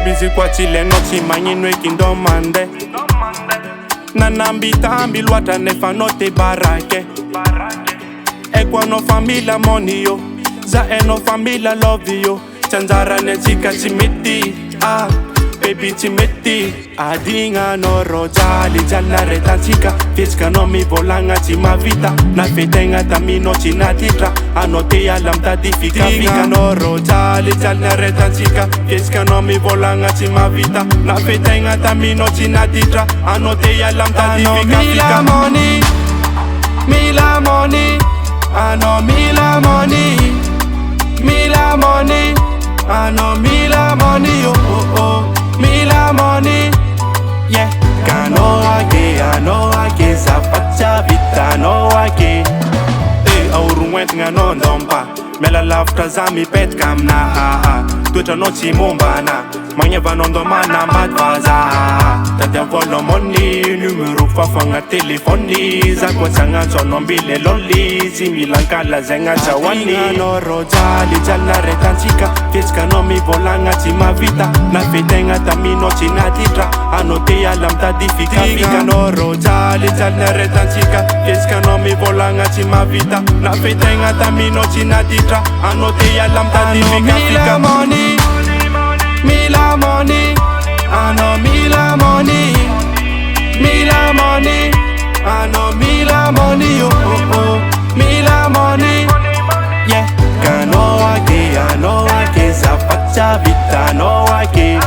busy kwa chile nochi manyinwe kindomande Nanambitambi luata nefanote barake Ekwa no familia money yo Za eno familia love yo Chanzara ne chika chimiti baby chimiti Adinga no rojali Jala reta chika Fiska no mi volanga chima vita Na fetenga tamino china titra Anote alam tadifika Adinga no rojali Jala reta chika Fiska no mi volanga chima vita Na fetenga tamino china titra Anote alam tadifika Mila money Mila money I know Mila money Mila money I know Mila money oh Mila money yeah I know ake Sapacha vita no ake Aurungwet nga no ndompa Mela lafta zami pet kam na Tuta no chimomba na Manye vanondo mana madvaza Tatia volo money Numero fafanga telefoni Zakwa changa chonombile loli Zimilankala zenga chawani Adinga no rojali Jala retanchika Fiska no mi volanga chima vita Na fetenga tamino china titra Anote alam tadifika Adinga no rojali Jala retanchika Fiska no mi volanga chima vita Na fetenga tamino china titra Anote alam tadifika Mila money Mila money I know Mila money Mila money I know Mila money oh Mila money yeah I know ake Sapacha vita no ake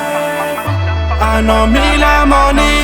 I know Mila money